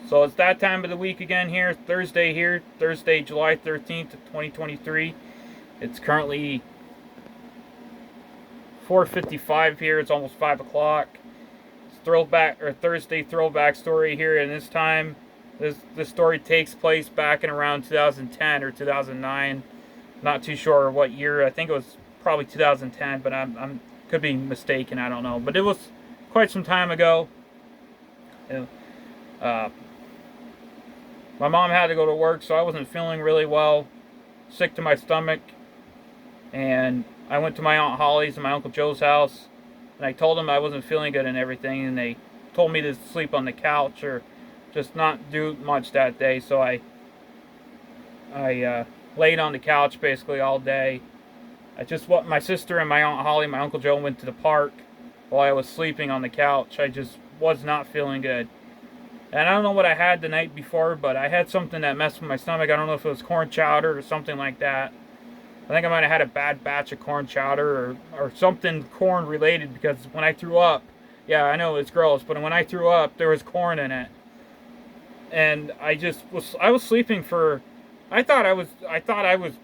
So it's that time of the week again here, Thursday, July 13th, 2023. It's currently 4:55 here. It's almost 5 o'clock. It's throwback or Thursday throwback story here, and this time, this story takes place back in around 2010 or 2009. Not too sure what year. I think it was probably 2010, but I'm could be mistaken. I don't know, but it was quite some time ago. Uh, my mom had to go to work, so I wasn't feeling really well, sick to my stomach, and I went to my Aunt Holly's and my Uncle Joe's house, and I told them I wasn't feeling good and everything, and they told me to sleep on the couch or just not do much that day. So I laid on the couch basically all day. My sister and my Aunt Holly, my Uncle Joe went to the park while I was sleeping on the couch. I just was not feeling good. And I don't know what I had the night before, but I had something that messed with my stomach. I don't know if it was corn chowder or something like that. I think I might have had a bad batch of corn chowder or something corn related, because when I threw up, yeah, I know it's gross, but when I threw up, there was corn in it. And I was sleeping for, I thought I was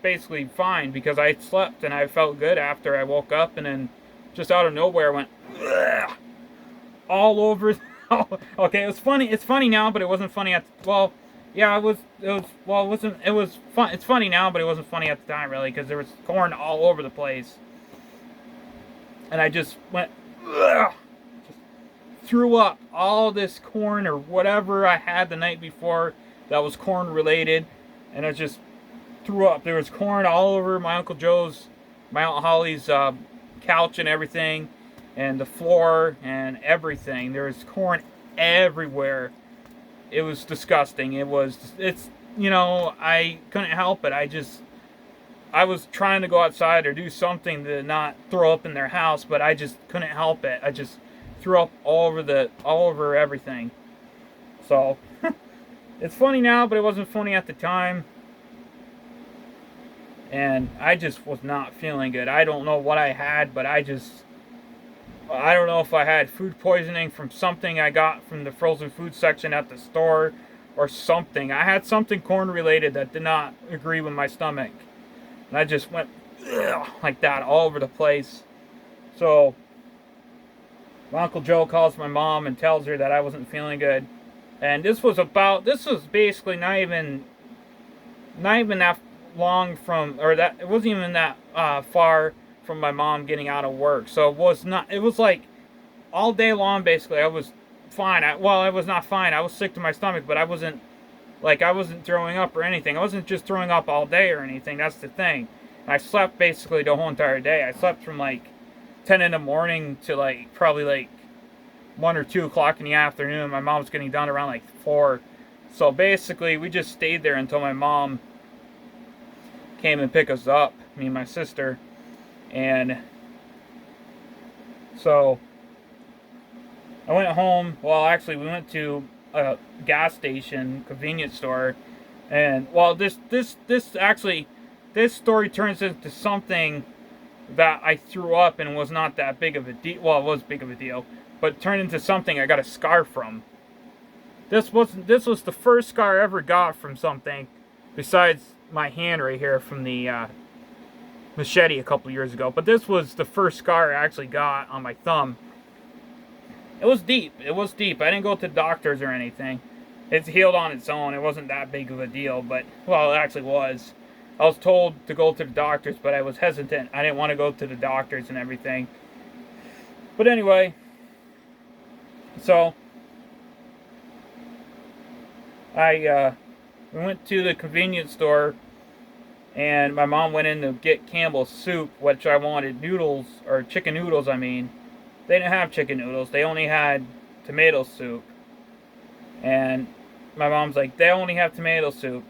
basically fine because I slept and I felt good after I woke up, and then just out of nowhere I went all over. Okay, it was funny. It's funny now, but it wasn't funny at well, yeah, it was. Well, it wasn't. It was fun. It's funny now, but it wasn't funny at the time, really, because there was corn all over the place, and I just went, just threw up all this corn or whatever I had the night before that was corn related, and I just threw up. There was corn all over my Uncle Joe's, my Aunt Holly's couch and everything, and the floor and everything. There was corn everywhere. It was disgusting. I couldn't help it. I was trying to go outside or do something to not throw up in their house, but I just couldn't help it. I just threw up all over everything. So it's funny now, but it wasn't funny at the time. And I just was not feeling good. I don't know what I had, but I don't know if I had food poisoning from something I got from the frozen food section at the store or something. I had something corn related that did not agree with my stomach. And I just went like that all over the place. So my Uncle Joe calls my mom and tells her that I wasn't feeling good. And this was basically not even that long from, or that, it wasn't even that far from my mom getting out of work. So it was like all day long basically I was fine. I was not fine. I was sick to my stomach, but I wasn't throwing up or anything. I wasn't just throwing up all day or anything. That's the thing. I slept basically the whole entire day. I slept from like 10 in the morning to like probably like 1 or 2 o'clock in the afternoon. My mom was getting done around like 4. So basically we just stayed there until my mom came and picked us up, me and my sister. And so I went home. Well, actually, we went to a gas station, convenience store, and this story turns into something that I threw up and was not that big of a deal. Well, it was big of a deal, but turned into something I got a scar from. This was the first scar I ever got from something, besides my hand right here from the machete a couple years ago. But this was the first scar I actually got on my thumb. It was deep. I didn't go to the doctors or anything. It's healed on its own. It wasn't that big of a deal, but, well, it actually was. I was told to go to the doctors, but I was hesitant. I didn't want to go to the doctors and everything. But anyway, so we went to the convenience store, and my mom went in to get Campbell's soup, which I wanted noodles, or chicken noodles, I mean. They didn't have chicken noodles. They only had tomato soup. And my mom's like, they only have tomato soup.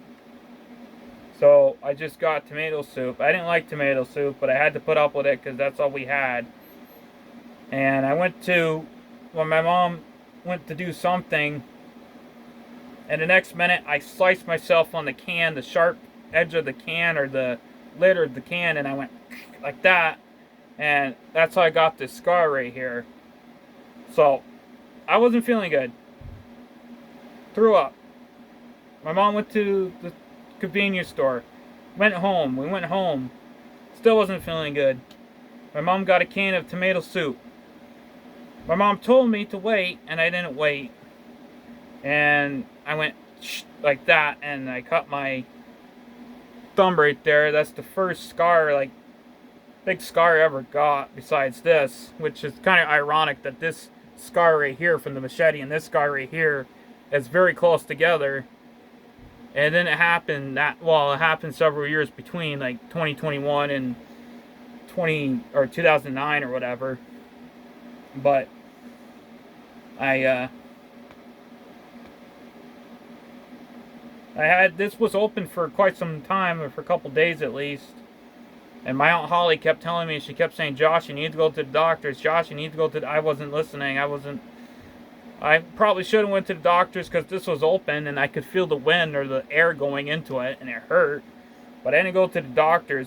So I just got tomato soup. I didn't like tomato soup, but I had to put up with it because that's all we had. And when my mom went to do something, and the next minute I sliced myself on the can, the sharp edge of the can, or the lid of the can, and I went like that, and that's how I got this scar right here. So I wasn't feeling good. Threw up. My mom went to the convenience store. Went home. We went home. Still wasn't feeling good. My mom got a can of tomato soup. My mom told me to wait, and I didn't wait. And I went like that, and I cut my thumb right there. That's the first scar, like, big scar I ever got besides this, which is kind of ironic that this scar right here from the machete and this scar right here is very close together. And then it happened it happened several years between, like 2021 and 2009 or whatever. But I had this was open for quite some time, or for a couple days at least. And my Aunt Holly kept telling me, she kept saying, Josh, you need to go to the doctors. Josh, you need to go to I wasn't listening. I probably should have went to the doctors because this was open and I could feel the wind or the air going into it and it hurt. But I didn't go to the doctors.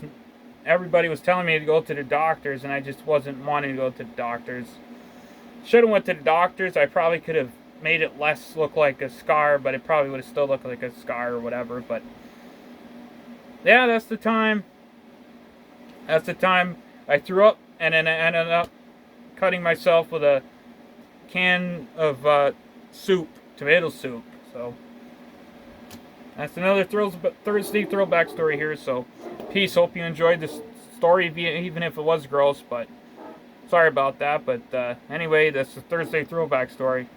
Everybody was telling me to go to the doctors and I just wasn't wanting to go to the doctors. Should have went to the doctors. I probably could have made it less look like a scar, but it probably would have still looked like a scar or whatever. But yeah, that's the time. That's the time I threw up, and then I ended up cutting myself with a can of soup, tomato soup. So that's another Thursday throwback story here. So peace. Hope you enjoyed this story, even if it was gross. But sorry about that. But anyway, that's the Thursday throwback story.